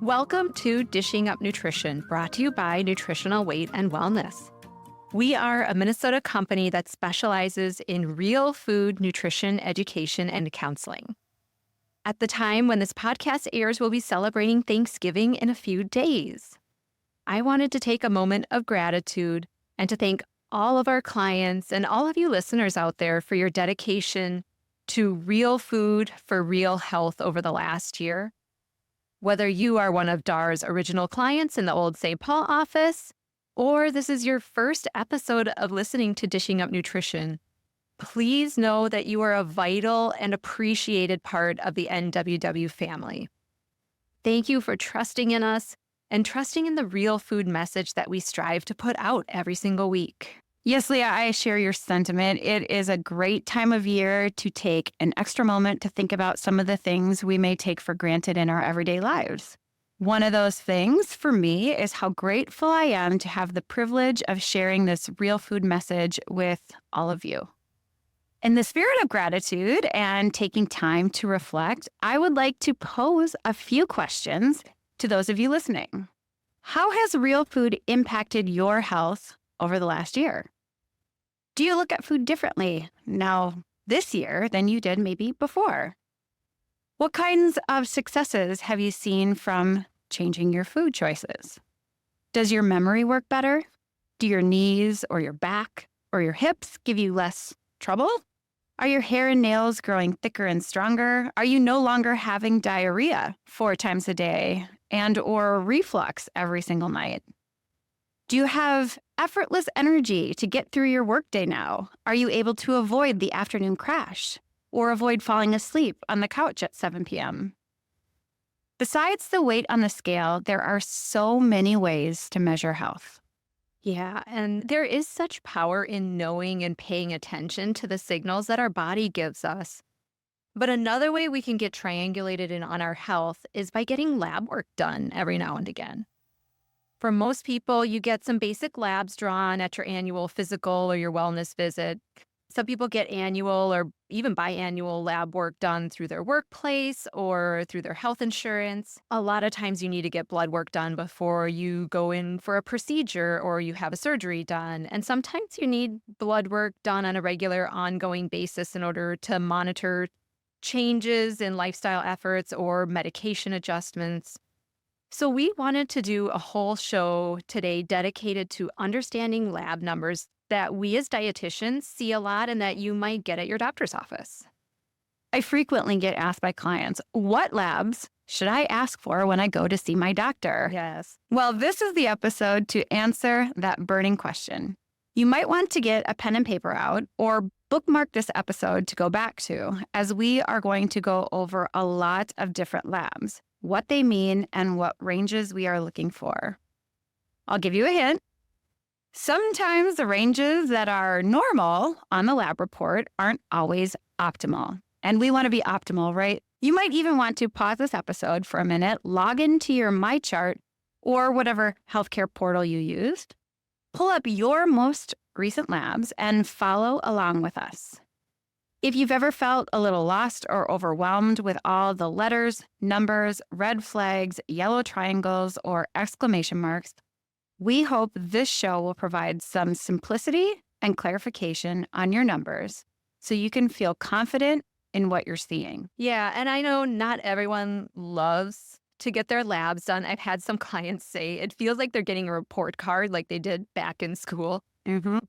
Welcome to Dishing Up Nutrition, brought to you by Nutritional Weight and Wellness. We are a Minnesota company that specializes in real food, nutrition, education, and counseling. At the time when this podcast airs, we'll be celebrating Thanksgiving in a few days. I wanted to take a moment of gratitude and to thank all of our clients and all of you listeners out there for your dedication to real food for real health over the last year. Whether you are one of DAR's original clients in the old St. Paul office, or this is your first episode of listening to Dishing Up Nutrition, please know that you are a vital and appreciated part of the NWW family. Thank you for trusting in us and trusting in the real food message that we strive to put out every single week. Yes, Leah, I share your sentiment. It is a great time of year to take an extra moment to think about some of the things we may take for granted in our everyday lives. One of those things for me is how grateful I am to have the privilege of sharing this real food message with all of you. In the spirit of gratitude and taking time to reflect, I would like to pose a few questions to those of you listening. How has real food impacted your health over the last year? Do you look at food differently now this year than you did maybe before? What kinds of successes have you seen from changing your food choices? Does your memory work better? Do your knees or your back or your hips give you less trouble? Are your hair and nails growing thicker and stronger? Are you no longer having diarrhea 4 times a day or reflux every single night? Do you have effortless energy to get through your workday now? Are you able to avoid the afternoon crash or avoid falling asleep on the couch at 7 p.m.? Besides the weight on the scale, there are so many ways to measure health. Yeah, and there is such power in knowing and paying attention to the signals that our body gives us. But another way we can get triangulated in on our health is by getting lab work done every now and again. For most people, you get some basic labs drawn at your annual physical or your wellness visit. Some people get annual or even biannual lab work done through their workplace or through their health insurance. A lot of times you need to get blood work done before you go in for a procedure or you have a surgery done. And sometimes you need blood work done on a regular, ongoing basis in order to monitor changes in lifestyle efforts or medication adjustments. So we wanted to do a whole show today dedicated to understanding lab numbers that we as dietitians see a lot and that you might get at your doctor's office. I frequently get asked by clients, what labs should I ask for when I go to see my doctor? Yes. Well, this is the episode to answer that burning question. You might want to get a pen and paper out or bookmark this episode to go back to, as we are going to go over a lot of different labs, what they mean, and what ranges we are looking for. I'll give you a hint. Sometimes the ranges that are normal on the lab report aren't always optimal. And we want to be optimal, right? You might even want to pause this episode for a minute, log into your MyChart or whatever healthcare portal you used, pull up your most recent labs, and follow along with us. If you've ever felt a little lost or overwhelmed with all the letters, numbers, red flags, yellow triangles, or exclamation marks, we hope this show will provide some simplicity and clarification on your numbers so you can feel confident in what you're seeing. Yeah, and I know not everyone loves to get their labs done. I've had some clients say it feels like they're getting a report card like they did back in school.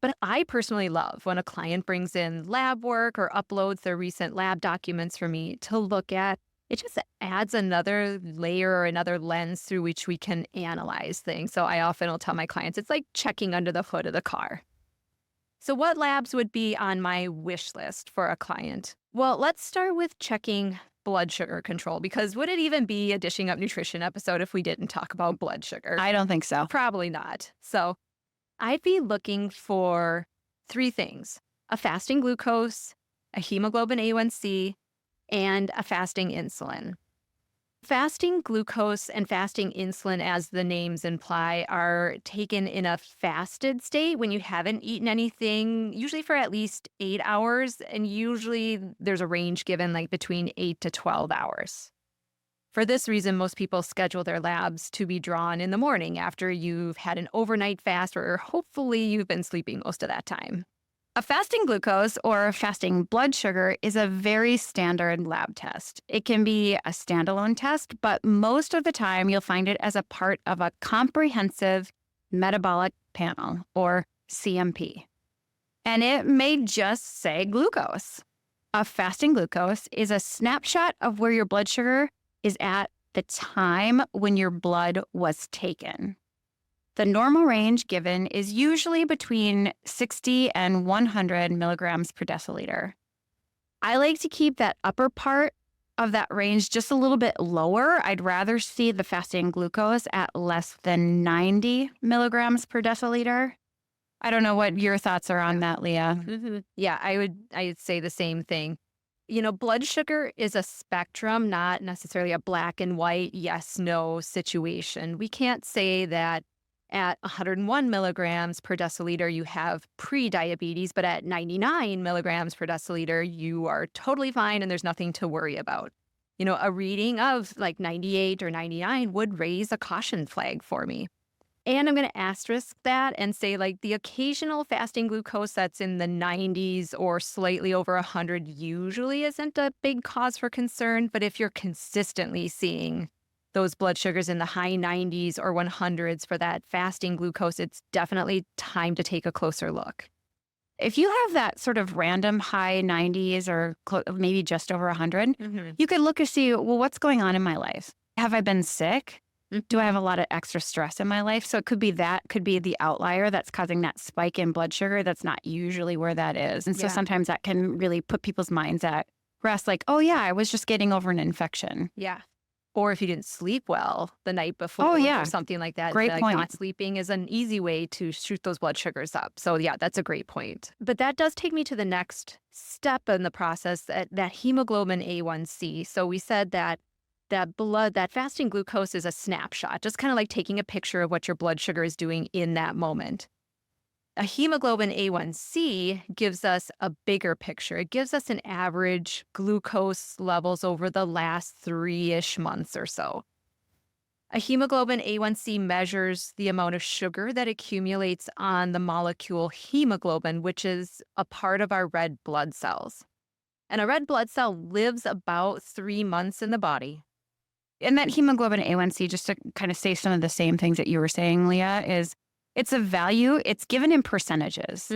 But I personally love when a client brings in lab work or uploads their recent lab documents for me to look at. It just adds another layer or another lens through which we can analyze things. So I often will tell my clients it's like checking under the hood of the car. So what labs would be on my wish list for a client? Well, let's start with checking blood sugar control, because would it even be a Dishing Up Nutrition episode if we didn't talk about blood sugar? I don't think so. Probably not. So I'd be looking for 3 things: a fasting glucose, a hemoglobin A1C, and a fasting insulin. Fasting glucose and fasting insulin, as the names imply, are taken in a fasted state when you haven't eaten anything, usually for at least 8 hours, and usually there's a range given like between 8 to 12 hours. For this reason, most people schedule their labs to be drawn in the morning after you've had an overnight fast or hopefully you've been sleeping most of that time. A fasting glucose or fasting blood sugar is a very standard lab test. It can be a standalone test, but most of the time you'll find it as a part of a comprehensive metabolic panel or CMP. And it may just say glucose. A fasting glucose is a snapshot of where your blood sugar is at the time when your blood was taken. The normal range given is usually between 60 and 100 milligrams per deciliter. I like to keep that upper part of that range just a little bit lower. I'd rather see the fasting glucose at less than 90 milligrams per deciliter. I don't know what your thoughts are on that, Leah. Yeah, I'd say the same thing. Blood sugar is a spectrum, not necessarily a black and white yes, no situation. We can't say that at 101 milligrams per deciliter, you have pre-diabetes, but at 99 milligrams per deciliter, you are totally fine and there's nothing to worry about. A reading of like 98 or 99 would raise a caution flag for me. And I'm going to asterisk that and say like the occasional fasting glucose that's in the 90s or slightly over 100 usually isn't a big cause for concern. But if you're consistently seeing those blood sugars in the high 90s or 100s for that fasting glucose, it's definitely time to take a closer look. If you have that sort of random high 90s or maybe just over 100, you could look and see, well, what's going on in my life? Have I been sick? Do I have a lot of extra stress in my life? So it could be the outlier that's causing that spike in blood sugar. That's not usually where that is. And so sometimes that can really put people's minds at rest, like, oh yeah, I was just getting over an infection. Yeah. Or if you didn't sleep well the night before or something like that. Great point. Not sleeping is an easy way to shoot those blood sugars up. So yeah, that's a great point. But that does take me to the next step in the process, that hemoglobin A1C. So we said that fasting glucose is a snapshot, just kind of like taking a picture of what your blood sugar is doing in that moment. A hemoglobin A1C gives us a bigger picture. It gives us an average glucose levels over the last 3-ish months or so. A hemoglobin A1C measures the amount of sugar that accumulates on the molecule hemoglobin, which is a part of our red blood cells. And a red blood cell lives about 3 months in the body. And that hemoglobin A1C, just to kind of say some of the same things that you were saying, Leah, is it's a value, it's given in percentages.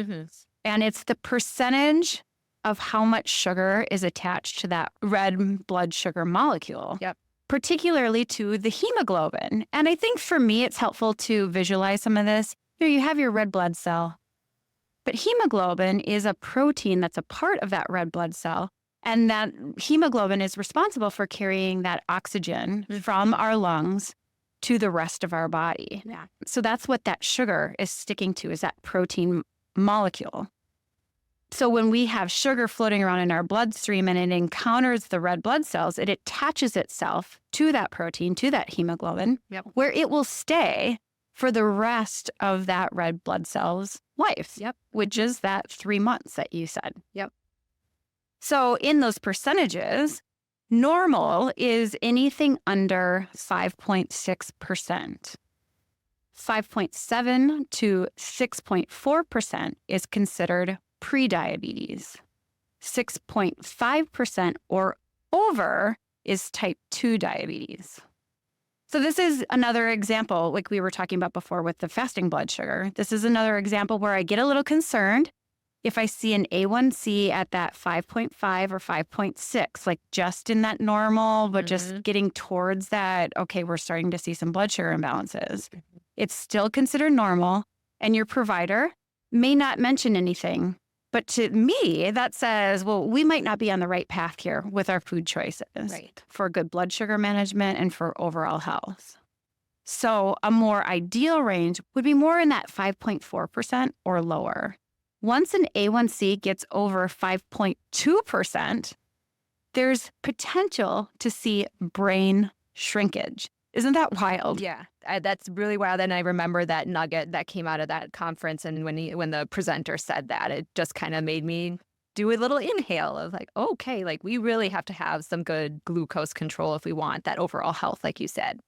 And it's the percentage of how much sugar is attached to that red blood sugar molecule, particularly to the hemoglobin. And I think for me, it's helpful to visualize some of this. You have your red blood cell, but hemoglobin is a protein that's a part of that red blood cell. And that hemoglobin is responsible for carrying that oxygen from our lungs to the rest of our body. So that's what that sugar is sticking to, is that protein molecule. So when we have sugar floating around in our bloodstream and it encounters the red blood cells, it attaches itself to that protein, to that hemoglobin, where it will stay for the rest of that red blood cell's life, which is that 3 months that you said. So in those percentages, normal is anything under 5.6%. 5.7 to 6.4% is considered prediabetes. 6.5% or over is type 2 diabetes. So this is another example, like we were talking about before with the fasting blood sugar. This is another example where I get a little concerned if I see an A1C at that 5.5 or 5.6, like just in that normal, but just getting towards that, okay, we're starting to see some blood sugar imbalances. It's still considered normal, and your provider may not mention anything. But to me, that says, well, we might not be on the right path here with our food choices for good blood sugar management and for overall health. So a more ideal range would be more in that 5.4% or lower. Once an A1C gets over 5.2%, there's potential to see brain shrinkage. Isn't that wild? Yeah, that's really wild. And I remember that nugget that came out of that conference. And when the presenter said that, it just kind of made me do a little inhale of like, okay, like we really have to have some good glucose control if we want that overall health, like you said.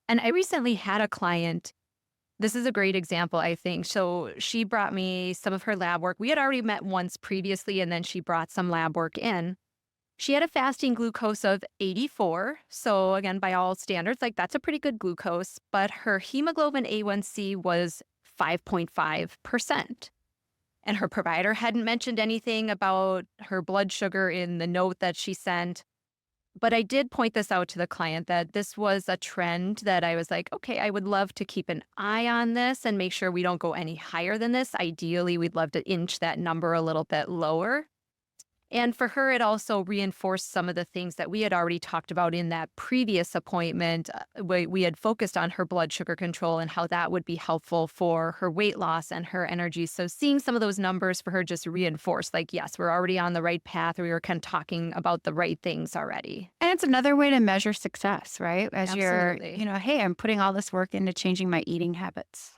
And I recently had a client. This is a great example, I think. So she brought me some of her lab work. We had already met once previously, and then she brought some lab work in. She had a fasting glucose of 84. So, again, by all standards, like that's a pretty good glucose, but her hemoglobin A1C was 5.5%. And her provider hadn't mentioned anything about her blood sugar in the note that she sent. But I did point this out to the client that this was a trend that I was like, okay, I would love to keep an eye on this and make sure we don't go any higher than this. Ideally, we'd love to inch that number a little bit lower. And for her, it also reinforced some of the things that we had already talked about in that previous appointment. We had focused on her blood sugar control and how that would be helpful for her weight loss and her energy. So seeing some of those numbers for her just reinforced, like, yes, we're already on the right path. We were kind of talking about the right things already. And it's another way to measure success, right? As Absolutely. you're, hey, I'm putting all this work into changing my eating habits.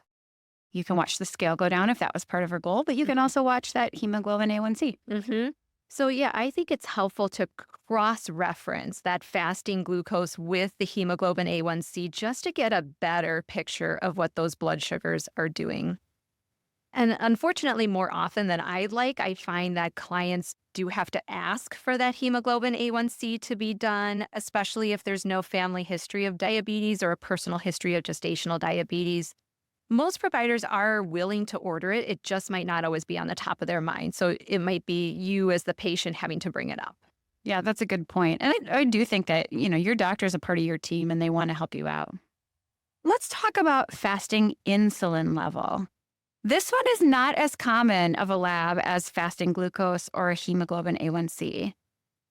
You can watch the scale go down if that was part of her goal, but you can also watch that hemoglobin A1C. Mm-hmm. So, yeah, I think it's helpful to cross-reference that fasting glucose with the hemoglobin A1C just to get a better picture of what those blood sugars are doing. And unfortunately, more often than I'd like, I find that clients do have to ask for that hemoglobin A1C to be done, especially if there's no family history of diabetes or a personal history of gestational diabetes. Most providers are willing to order it. It just might not always be on the top of their mind. So it might be you as the patient having to bring it up. Yeah, that's a good point. And I do think that, your doctor is a part of your team and they want to help you out. Let's talk about fasting insulin level. This one is not as common of a lab as fasting glucose or a hemoglobin A1C.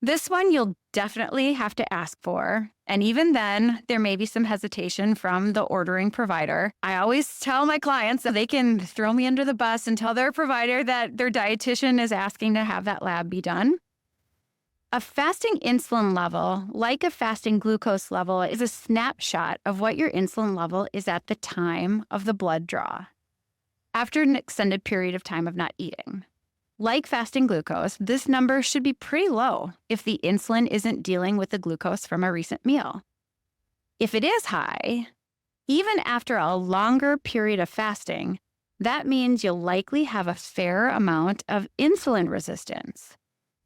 This one you'll definitely have to ask for. And even then, there may be some hesitation from the ordering provider. I always tell my clients that they can throw me under the bus and tell their provider that their dietitian is asking to have that lab be done. A fasting insulin level, like a fasting glucose level, is a snapshot of what your insulin level is at the time of the blood draw, after an extended period of time of not eating. Like fasting glucose, this number should be pretty low if the insulin isn't dealing with the glucose from a recent meal. If it is high, even after a longer period of fasting, that means you'll likely have a fair amount of insulin resistance.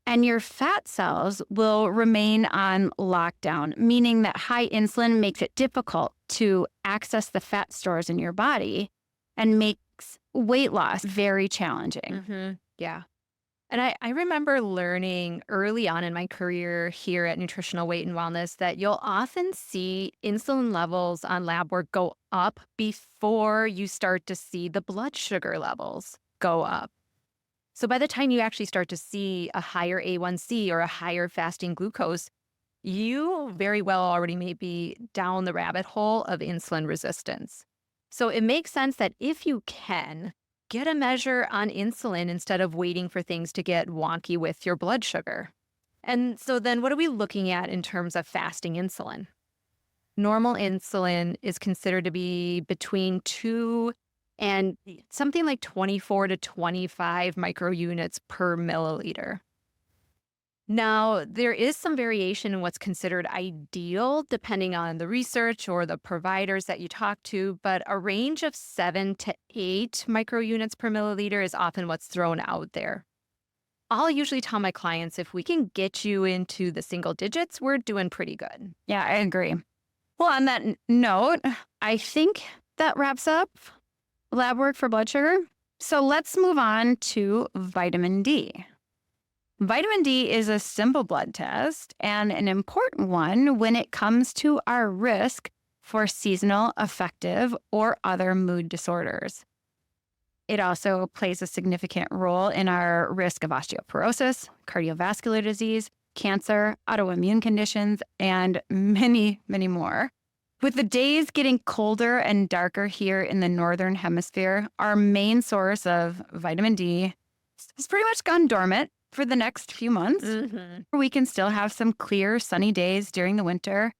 And your fat cells will remain on lockdown, meaning that high insulin makes it difficult to access the fat stores in your body and makes weight loss very challenging. Mm-hmm. Yeah. And I remember learning early on in my career here at Nutritional Weight and Wellness that you'll often see insulin levels on lab work go up before you start to see the blood sugar levels go up. So by the time you actually start to see a higher A1C or a higher fasting glucose, you very well already may be down the rabbit hole of insulin resistance. So it makes sense that if you can, get a measure on insulin instead of waiting for things to get wonky with your blood sugar. And so then what are we looking at in terms of fasting insulin? Normal insulin is considered to be between 2 and something like 24 to 25 microunits per milliliter. Now, there is some variation in what's considered ideal depending on the research or the providers that you talk to, but a range of 7 to 8 microunits per milliliter is often what's thrown out there. I'll usually tell my clients if we can get you into the single digits, we're doing pretty good. Yeah, I agree. Well, on that note, I think that wraps up lab work for blood sugar. So let's move on to vitamin D. Vitamin D is a simple blood test and an important one when it comes to our risk for seasonal affective or other mood disorders. It also plays a significant role in our risk of osteoporosis, cardiovascular disease, cancer, autoimmune conditions, and many, many more. With the days getting colder and darker here in the Northern Hemisphere, our main source of vitamin D has pretty much gone dormant for the next few months. Mm-hmm. We can still have some clear, sunny days during the winter.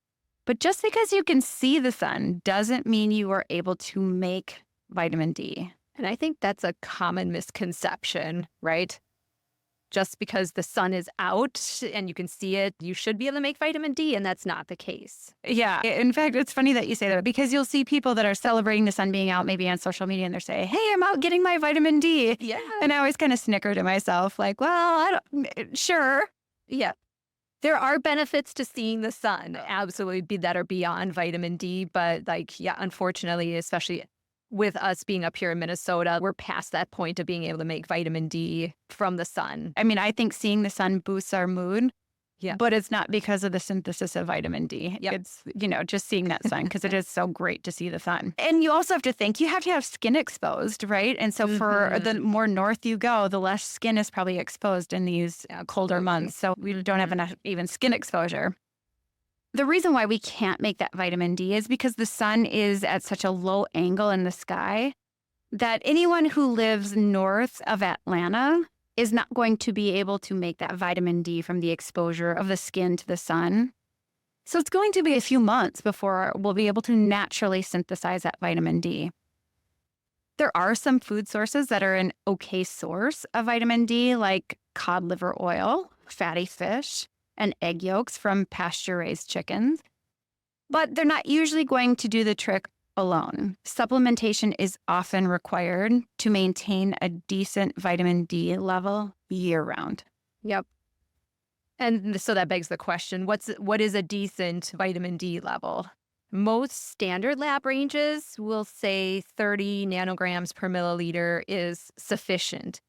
But just because you can see the sun doesn't mean you are able to make vitamin D. And I think that's a common misconception, right? just because the sun is out and you can see it, you should be able to make vitamin D, and that's not the case. Yeah. In fact, it's funny that you say that because you'll see people that are celebrating the sun being out maybe on social media and they're saying, hey, I'm out getting my vitamin D. Yeah. And I always kind of snicker to myself like, well, sure. Yeah. There are benefits to seeing the sun, absolutely, that are beyond vitamin D. But unfortunately, especially with us being up here in Minnesota, we're past that point of being able to make vitamin D from the sun. I mean, I think seeing the sun boosts our mood. Yeah. But it's not because of the synthesis of vitamin D. Yep. It's, just seeing that sun because it is so great to see the sun. And you also have to think you have to have skin exposed, right? And so for the more north you go, the less skin is probably exposed in these colder months. So we don't have enough even skin exposure. The reason why we can't make that vitamin D is because the sun is at such a low angle in the sky that anyone who lives north of Atlanta is not going to be able to make that vitamin D from the exposure of the skin to the sun. So it's going to be a few months before we'll be able to naturally synthesize that vitamin D. There are some food sources that are an okay source of vitamin D, like cod liver oil, fatty fish, and egg yolks from pasture-raised chickens. But they're not usually going to do the trick alone. Supplementation is often required to maintain a decent vitamin D level year-round. Yep. And so that begs the question, what is a decent vitamin D level? Most standard lab ranges will say 30 nanograms per milliliter is sufficient.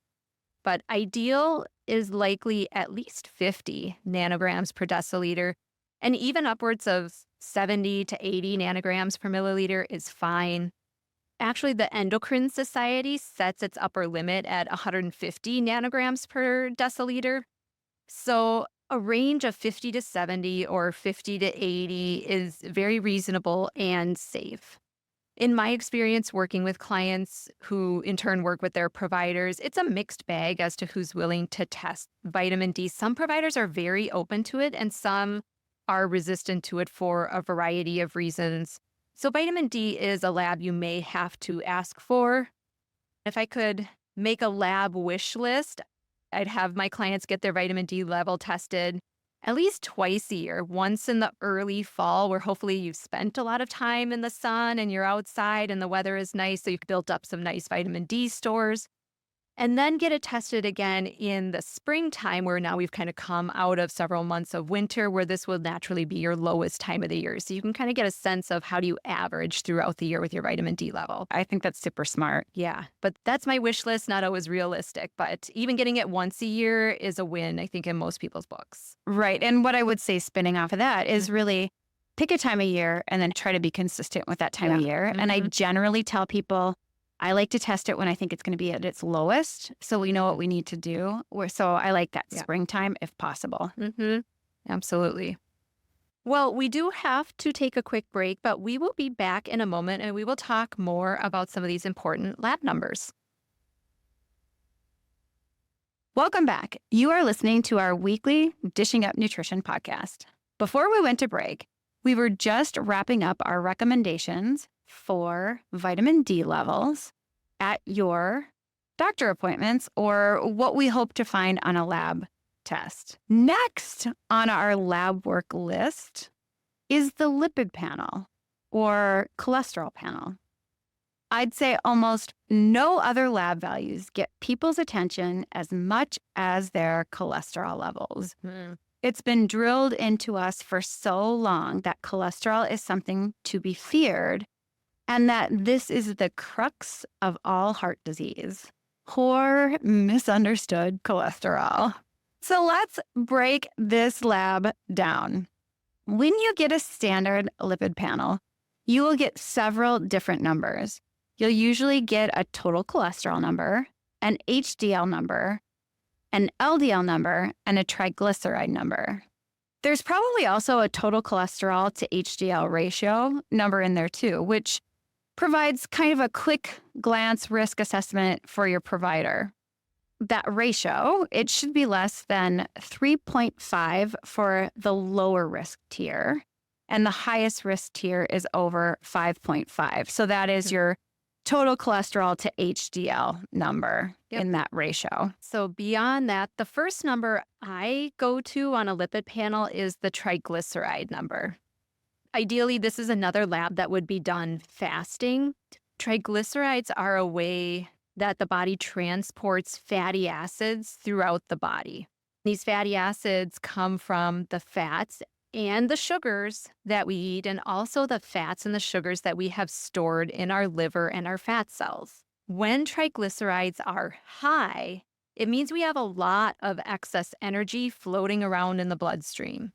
But ideal is likely at least 50 nanograms per deciliter, and even upwards of 70 to 80 nanograms per milliliter is fine. Actually, the Endocrine Society sets its upper limit at 150 nanograms per deciliter. So a range of 50 to 70 or 50 to 80 is very reasonable and safe. In my experience working with clients who in turn work with their providers, it's a mixed bag as to who's willing to test vitamin D. Some providers are very open to it and some are resistant to it for a variety of reasons. So vitamin D is a lab you may have to ask for. If I could make a lab wish list, I'd have my clients get their vitamin D level tested at least twice a year, once in the early fall where hopefully you've spent a lot of time in the sun and you're outside and the weather is nice, so you've built up some nice vitamin D stores. And then get it tested again in the springtime where now we've kind of come out of several months of winter where this will naturally be your lowest time of the year. So you can kind of get a sense of how do you average throughout the year with your vitamin D level. I think that's super smart. Yeah, but that's my wish list, not always realistic. But even getting it once a year is a win, I think, in most people's books. Right. And what I would say spinning off of that is really pick a time of year and then try to be consistent with that time of year. And I generally tell people, I like to test it when I think it's going to be at its lowest, so we know what we need to do. So I like that springtime if possible. Absolutely. Well, we do have to take a quick break, but we will be back in a moment and we will talk more about some of these important lab numbers. Welcome back. You are listening to our weekly Dishing Up Nutrition podcast. Before we went to break, we were just wrapping up our recommendations for vitamin D levels at your doctor appointments or what we hope to find on a lab test. Next on our lab work list is the lipid panel or cholesterol panel. I'd say almost no other lab values get people's attention as much as their cholesterol levels. It's been drilled into us for so long that cholesterol is something to be feared and that this is the crux of all heart disease. Poor, misunderstood cholesterol. So let's break this lab down. When you get a standard lipid panel, you will get several different numbers. You'll usually get a total cholesterol number, an HDL number, an LDL number, and a triglyceride number. There's probably also a total cholesterol to HDL ratio number in there too, which provides kind of a quick glance risk assessment for your provider. That ratio, it should be less than 3.5 for the lower risk tier, and the highest risk tier is over 5.5. So that is your total cholesterol to HDL number Yep. in that ratio. So beyond that, the first number I go to on a lipid panel is the triglyceride number. Ideally, this is another lab that would be done fasting. Triglycerides are a way that the body transports fatty acids throughout the body. These fatty acids come from the fats and the sugars that we eat, and also the fats and the sugars that we have stored in our liver and our fat cells. When triglycerides are high, it means we have a lot of excess energy floating around in the bloodstream.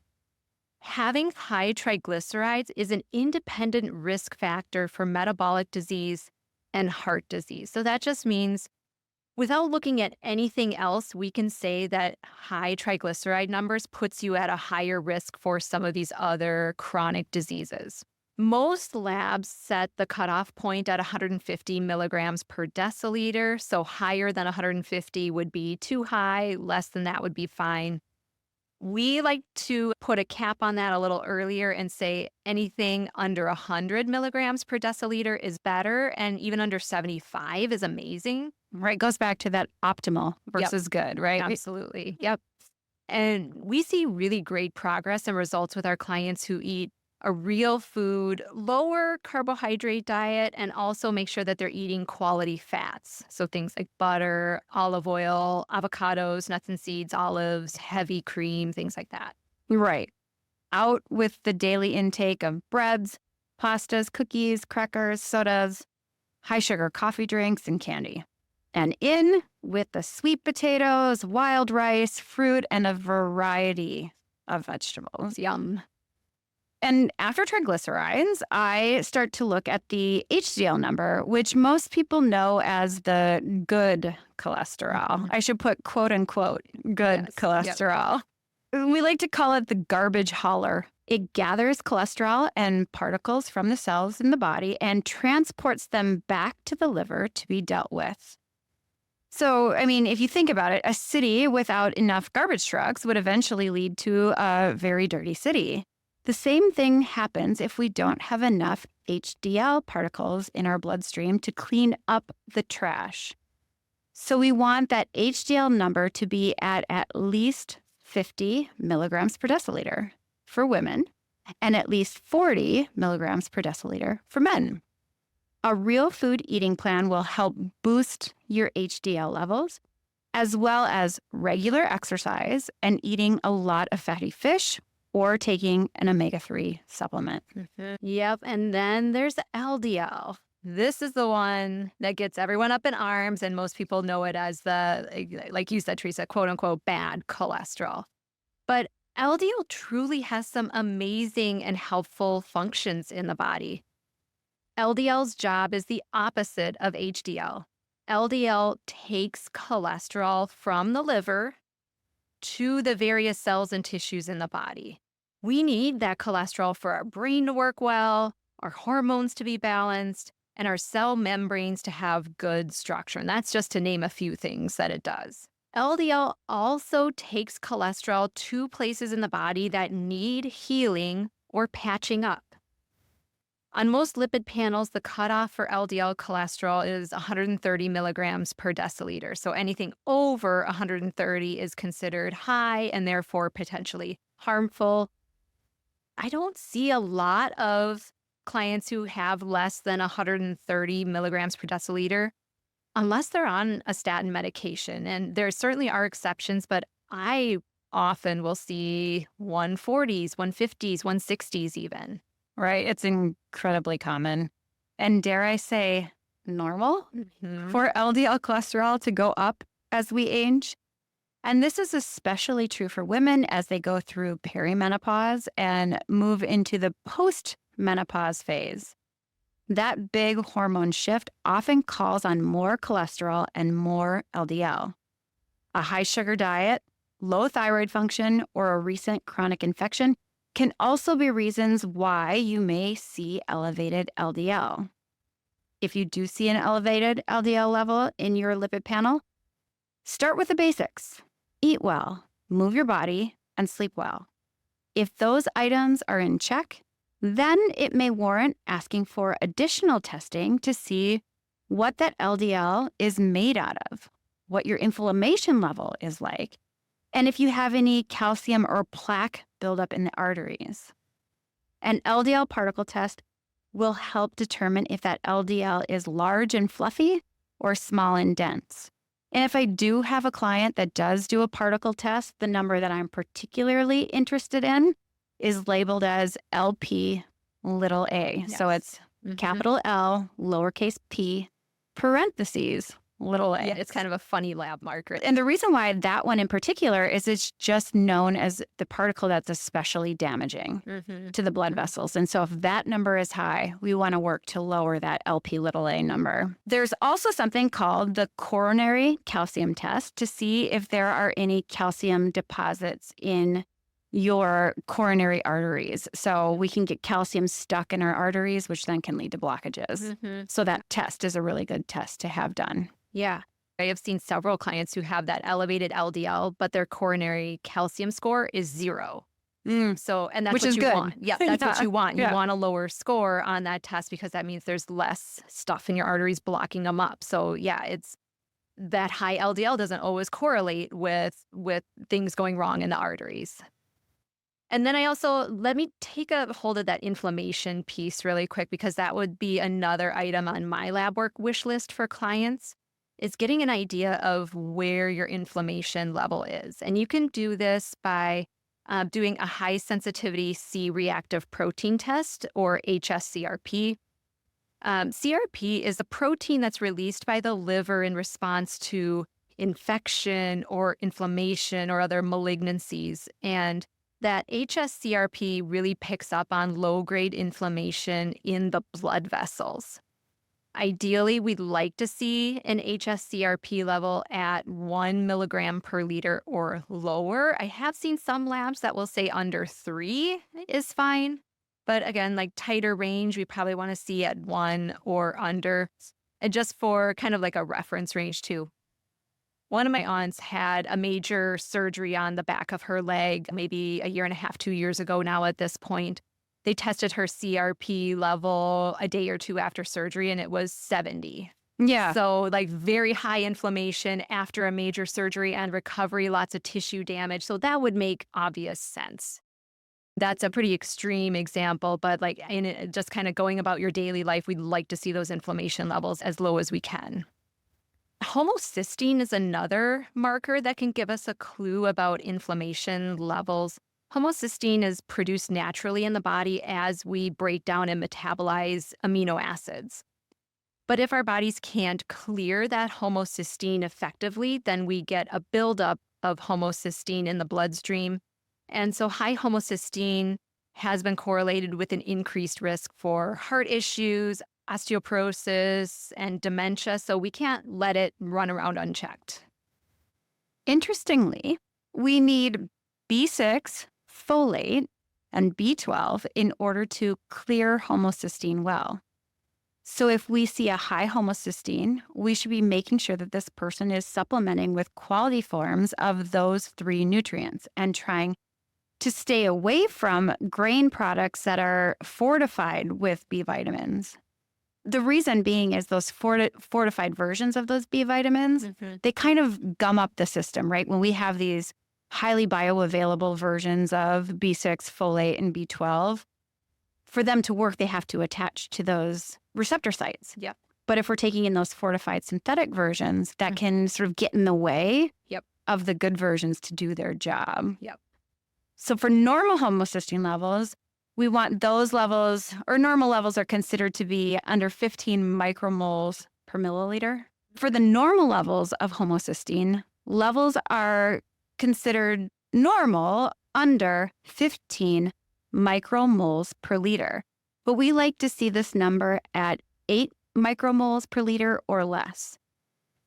Having high triglycerides is an independent risk factor for metabolic disease and heart disease. So that just means without looking at anything else, we can say that high triglyceride numbers puts you at a higher risk for some of these other chronic diseases. Most labs set the cutoff point at 150 milligrams per deciliter. So higher than 150 would be too high, less than that would be fine. We like to put a cap on that a little earlier and say anything under 100 milligrams per deciliter is better, and even under 75 is amazing. Right. Goes back to that optimal versus good, right? Absolutely. Yep. And we see really great progress and results with our clients who eat a real food, lower carbohydrate diet, and also make sure that they're eating quality fats. So things like butter, olive oil, avocados, nuts and seeds, olives, heavy cream, things like that. Right. Out with the daily intake of breads, pastas, cookies, crackers, sodas, high sugar coffee drinks, and candy. And in with the sweet potatoes, wild rice, fruit, and a variety of vegetables. Yum. And after triglycerides, I start to look at the HDL number, which most people know as the good cholesterol. I should put quote unquote good cholesterol. Yep. We like to call it the garbage hauler. It gathers cholesterol and particles from the cells in the body and transports them back to the liver to be dealt with. So, I mean, if you think about it, a city without enough garbage trucks would eventually lead to a very dirty city. The same thing happens if we don't have enough HDL particles in our bloodstream to clean up the trash. So we want that HDL number to be at least 50 milligrams per deciliter for women and at least 40 milligrams per deciliter for men. A real food eating plan will help boost your HDL levels, as well as regular exercise and eating a lot of fatty fish, or taking an omega-3 supplement. Yep. And then there's LDL. This is the one that gets everyone up in arms, and most people know it as the, like you said, Teresa, quote unquote, bad cholesterol. But LDL truly has some amazing and helpful functions in the body. LDL's job is the opposite of HDL. LDL takes cholesterol from the liver to the various cells and tissues in the body. We need that cholesterol for our brain to work well, our hormones to be balanced, and our cell membranes to have good structure. And that's just to name a few things that it does. LDL also takes cholesterol to places in the body that need healing or patching up. On most lipid panels, the cutoff for LDL cholesterol is 130 milligrams per deciliter. So anything over 130 is considered high and therefore potentially harmful. I don't see a lot of clients who have less than 130 milligrams per deciliter unless they're on a statin medication. And there certainly are exceptions, but I often will see 140s, 150s, 160s even. Right? It's incredibly common. And dare I say, normal for LDL cholesterol to go up as we age. And this is especially true for women as they go through perimenopause and move into the post-menopause phase. That big hormone shift often calls on more cholesterol and more LDL. A high sugar diet, low thyroid function, or a recent chronic infection can also be reasons why you may see elevated LDL. If you do see an elevated LDL level in your lipid panel, start with the basics. Eat well, move your body, and sleep well. If those items are in check, then it may warrant asking for additional testing to see what that LDL is made out of, what your inflammation level is like, and if you have any calcium or plaque buildup in the arteries. An LDL particle test will help determine if that LDL is large and fluffy or small and dense. And if I do have a client that does do a particle test, the number that I'm particularly interested in is labeled as LP little a. Yes. So it's capital L, lowercase p, parentheses, little a. Yeah, it's kind of a funny lab marker. And the reason why that one in particular is it's just known as the particle that's especially damaging to the blood vessels. And so if that number is high, we want to work to lower that LP little a number. There's also something called the coronary calcium test to see if there are any calcium deposits in your coronary arteries. So we can get calcium stuck in our arteries, which then can lead to blockages. So that test is a really good test to have done. Yeah. I have seen several clients who have that elevated LDL, but their coronary calcium score is 0. So, and that's Which what is you good. want. Yeah, that's what you want. You Yeah. want a lower score on that test because that means there's less stuff in your arteries blocking them up. So yeah, it's that high LDL doesn't always correlate with things going wrong in the arteries. And then I also, let me take a hold of that inflammation piece really quick, because that would be another item on my lab work wish list for clients, is getting an idea of where your inflammation level is. And you can do this by doing a high sensitivity C-reactive protein test, or HSCRP. CRP is a protein that's released by the liver in response to infection or inflammation or other malignancies. And that HSCRP really picks up on low-grade inflammation in the blood vessels. Ideally, we'd like to see an HSCRP level at 1 milligram per liter or lower. I have seen some labs that will say under 3 is fine. But again, like tighter range, we probably want to see at 1 or under. And just for kind of like a reference range too. One of my aunts had a major surgery on the back of her leg, maybe a year and a half, 2 years ago now at this point. They tested her CRP level a day or two after surgery, and it was 70. Yeah. So like very high inflammation after a major surgery and recovery, lots of tissue damage. So that would make obvious sense. That's a pretty extreme example, but like in it, just kind of going about your daily life, we'd like to see those inflammation levels as low as we can. Homocysteine is another marker that can give us a clue about inflammation levels. Homocysteine is produced naturally in the body as we break down and metabolize amino acids. But if our bodies can't clear that homocysteine effectively, then we get a buildup of homocysteine in the bloodstream. And so high homocysteine has been correlated with an increased risk for heart issues, osteoporosis, and dementia, so we can't let it run around unchecked. Interestingly, we need B6, folate, and B12 in order to clear homocysteine well. So if we see a high homocysteine, we should be making sure that this person is supplementing with quality forms of those 3 nutrients and trying to stay away from grain products that are fortified with B vitamins. The reason being is those fortified versions of those B vitamins, they kind of gum up the system, right? When we have these highly bioavailable versions of B6, folate, and B12, for them to work, they have to attach to those receptor sites. Yep. But if we're taking in those fortified synthetic versions, that can sort of get in the way of the good versions to do their job. Yep. So for normal homocysteine levels, we want those levels, or normal levels are considered to be under 15 micromoles per milliliter. For the normal levels of homocysteine, levels are considered normal under 15 micromoles per liter. But we like to see this number at 8 micromoles per liter or less.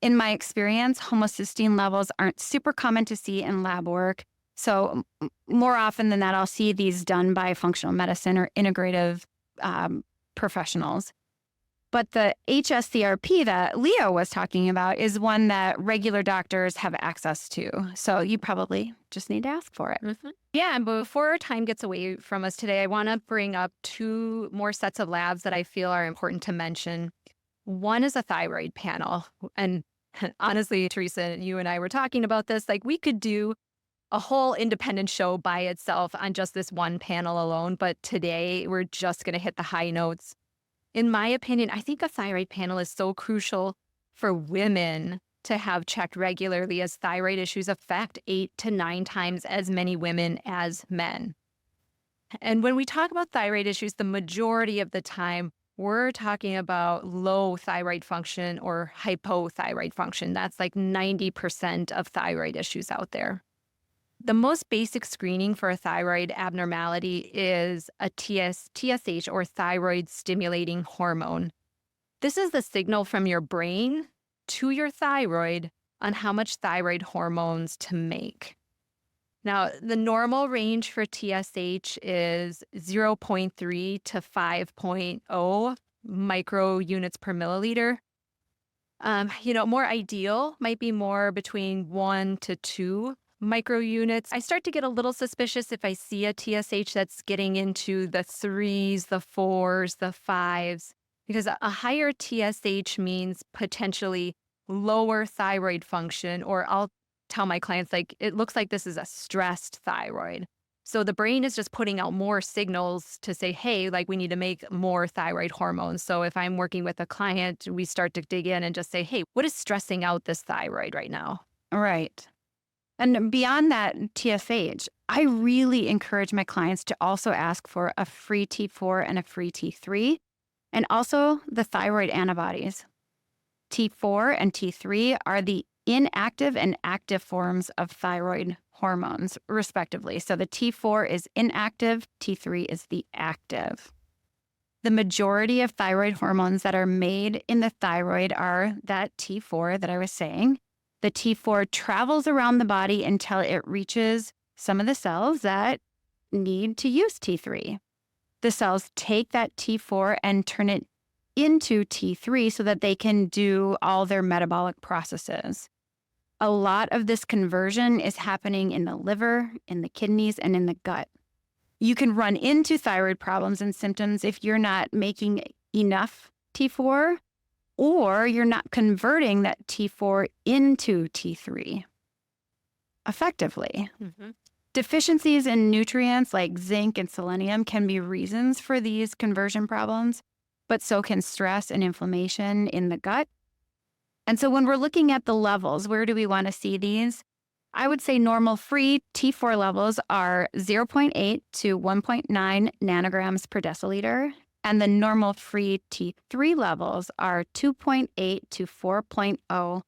In my experience, homocysteine levels aren't super common to see in lab work. So more often than that, I'll see these done by functional medicine or integrative professionals. But the HSCRP that Leo was talking about is one that regular doctors have access to. So you probably just need to ask for it. Yeah, and before our time gets away from us today, I want to bring up 2 more sets of labs that I feel are important to mention. One is a thyroid panel. And honestly, Teresa, you and I were talking about this. Like, we could do a whole independent show by itself on just this one panel alone. But today, we're just going to hit the high notes. In my opinion, I think a thyroid panel is so crucial for women to have checked regularly, as thyroid issues affect 8 to 9 times as many women as men. And when we talk about thyroid issues, the majority of the time, we're talking about low thyroid function or hypothyroid function. That's like 90% of thyroid issues out there. The most basic screening for a thyroid abnormality is a TSH, or thyroid stimulating hormone. This is the signal from your brain to your thyroid on how much thyroid hormones to make. Now, the normal range for TSH is 0.3 to 5.0 micro units per milliliter. More ideal might be more between 1 to 2 micro units. I start to get a little suspicious if I see a TSH that's getting into the 3s, the 4s, the 5s, because a higher TSH means potentially lower thyroid function, or I'll tell my clients, like, it looks like this is a stressed thyroid. So the brain is just putting out more signals to say, hey, like, we need to make more thyroid hormones. So if I'm working with a client, we start to dig in and just say, hey, what is stressing out this thyroid right now? Right. And beyond that TSH, I really encourage my clients to also ask for a free T4 and a free T3, and also the thyroid antibodies. T4 and T3 are the inactive and active forms of thyroid hormones, respectively. So the T4 is inactive, T3 is the active. The majority of thyroid hormones that are made in the thyroid are that T4 that I was saying. The T4 travels around the body until it reaches some of the cells that need to use T3. The cells take that T4 and turn it into T3 so that they can do all their metabolic processes. A lot of this conversion is happening in the liver, in the kidneys, and in the gut. You can run into thyroid problems and symptoms if you're not making enough T4, or you're not converting that T4 into T3 effectively. Mm-hmm. Deficiencies in nutrients like zinc and selenium can be reasons for these conversion problems, but so can stress and inflammation in the gut. And so when we're looking at the levels, where do we want to see these? I would say normal free T4 levels are 0.8 to 1.9 nanograms per deciliter. And the normal free T3 levels are 2.8 to 4.0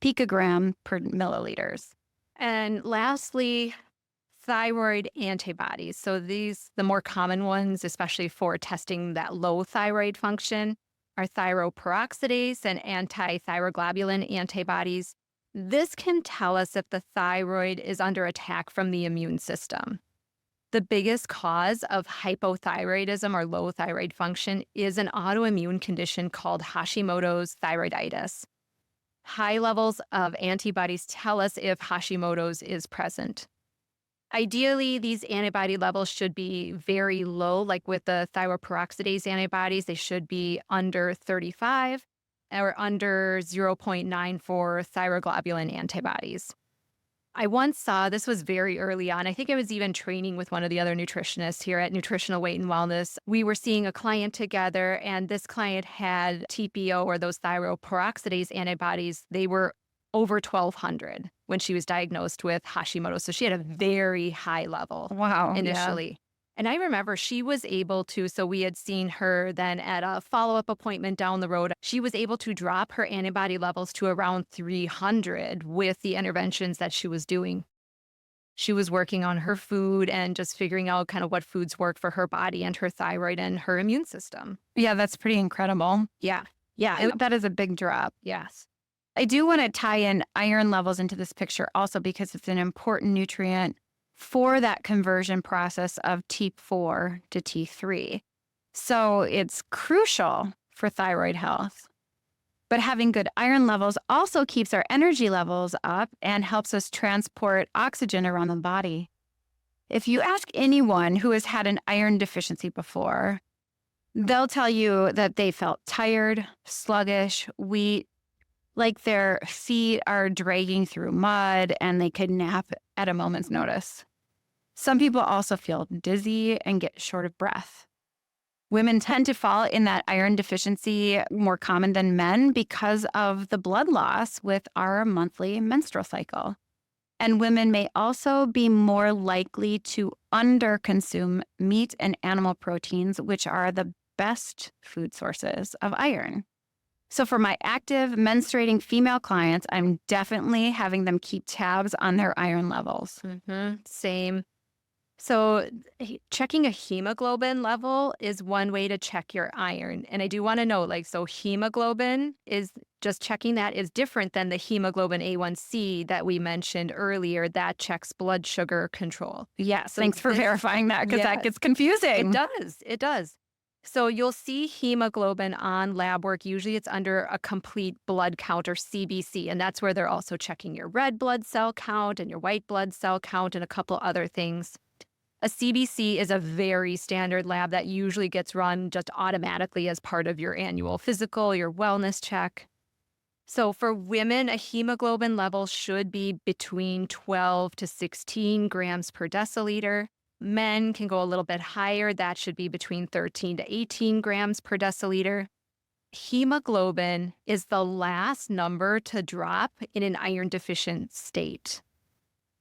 picogram per milliliters. And lastly, thyroid antibodies. So these, the more common ones, especially for testing that low thyroid function, are thyroperoxidase and anti-thyroglobulin antibodies. This can tell us if the thyroid is under attack from the immune system. The biggest cause of hypothyroidism, or low thyroid function, is an autoimmune condition called Hashimoto's thyroiditis. High levels of antibodies tell us if Hashimoto's is present. Ideally, these antibody levels should be very low, like with the thyroperoxidase antibodies, they should be under 35 or under 0.94 thyroglobulin antibodies. I once saw, this was very early on, I think I was even training with one of the other nutritionists here at Nutritional Weight and Wellness. We were seeing a client together, and this client had TPO, or those thyroperoxidase antibodies. They were over 1,200 when she was diagnosed with Hashimoto's. So she had a very high level initially. Yeah. And I remember she was able to, so we had seen her then at a follow-up appointment down the road. She was able to drop her antibody levels to around 300 with the interventions that she was doing. She was working on her food and just figuring out kind of what foods work for her body and her thyroid and her immune system. Yeah, that's pretty incredible. Yeah. That is a big drop. Yes. I do want to tie in iron levels into this picture also, because it's an important nutrient for that conversion process of T4 to T3. So it's crucial for thyroid health. But having good iron levels also keeps our energy levels up and helps us transport oxygen around the body. If you ask anyone who has had an iron deficiency before, They'll tell you that they felt tired, sluggish, weak, like their feet are dragging through mud and they could nap at a moment's notice. Some people also feel dizzy and get short of breath. Women tend to fall in that iron deficiency more common than men because of the blood loss with our monthly menstrual cycle. And women may also be more likely to underconsume meat and animal proteins, which are the best food sources of iron. So for my active menstruating female clients, I'm definitely having them keep tabs on their iron levels. Same. So checking a hemoglobin level is one way to check your iron. And I do want to know, so hemoglobin is just checking that is different than the hemoglobin A1C that we mentioned earlier that checks blood sugar control. Yes, thanks for verifying that because that gets confusing. It does. So you'll see hemoglobin on lab work. Usually it's under a complete blood count or CBC. And that's where they're also checking your red blood cell count and your white blood cell count and a couple other things. A CBC is a very standard lab that usually gets run just automatically as part of your annual physical, your wellness check. So for women, a hemoglobin level should be between 12 to 16 grams per deciliter. Men can go a little bit higher. That should be between 13 to 18 grams per deciliter. Hemoglobin is the last number to drop in an iron deficient state.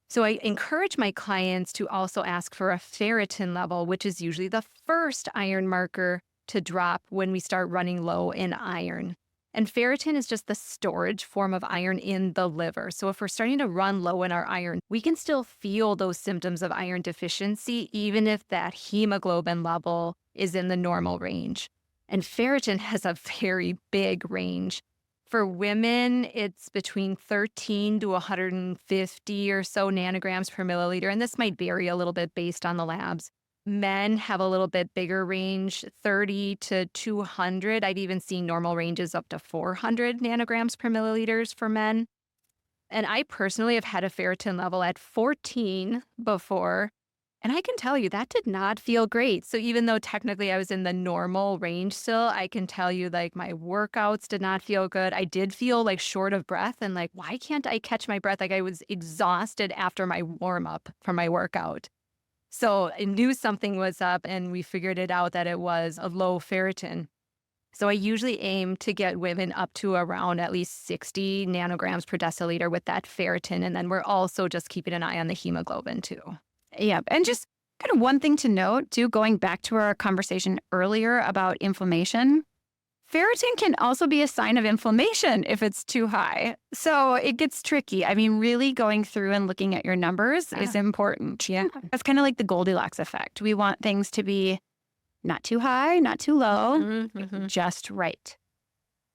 So I encourage my clients to also ask for a ferritin level, which is usually the first iron marker to drop when we start running low in iron. And ferritin is just the storage form of iron in the liver. So if we're starting to run low in our iron, we can still feel those symptoms of iron deficiency, even if that hemoglobin level is in the normal range. And ferritin has a very big range. For women, it's between 13 to 150 or so nanograms per milliliter, and this might vary a little bit based on the labs. Men have a little bit bigger range, 30 to 200. I've even seen normal ranges up to 400 nanograms per milliliters for men. And I personally have had a ferritin level at 14 before, and I can tell you that did not feel great. So even though technically I was in the normal range still, I can tell you my workouts did not feel good. I did feel short of breath and why can't I catch my breath? I was exhausted after my warm up from my workout. So I knew something was up and we figured it out that it was a low ferritin. So I usually aim to get women up to around at least 60 nanograms per deciliter with that ferritin. And then we're also just keeping an eye on the hemoglobin too. Yeah. And just kind of one thing to note, too, going back to our conversation earlier about inflammation, ferritin can also be a sign of inflammation if it's too high. So it gets tricky. I mean, really going through and looking at your numbers is important. Yeah. That's kind of like the Goldilocks effect. We want things to be not too high, not too low, just right.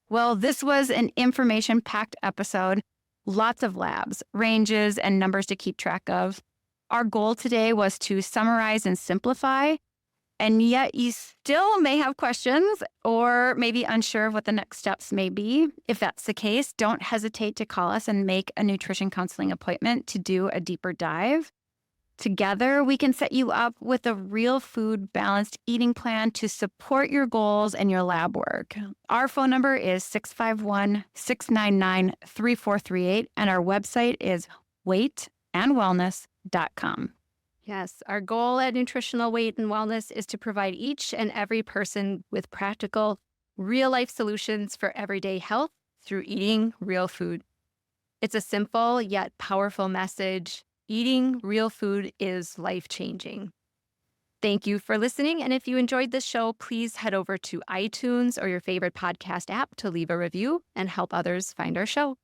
Well, this was an information-packed episode. Lots of labs, ranges, and numbers to keep track of. Our goal today was to summarize and simplify, and yet you still may have questions or maybe unsure of what the next steps may be. If that's the case, don't hesitate to call us and make a nutrition counseling appointment to do a deeper dive. Together, we can set you up with a real food balanced eating plan to support your goals and your lab work. Our phone number is 651-699-3438, and our website is weightandwellness.com. Yes, our goal at Nutritional Weight and Wellness is to provide each and every person with practical, real-life solutions for everyday health through eating real food. It's a simple yet powerful message. Eating real food is life-changing. Thank you for listening, and if you enjoyed this show, please head over to iTunes or your favorite podcast app to leave a review and help others find our show.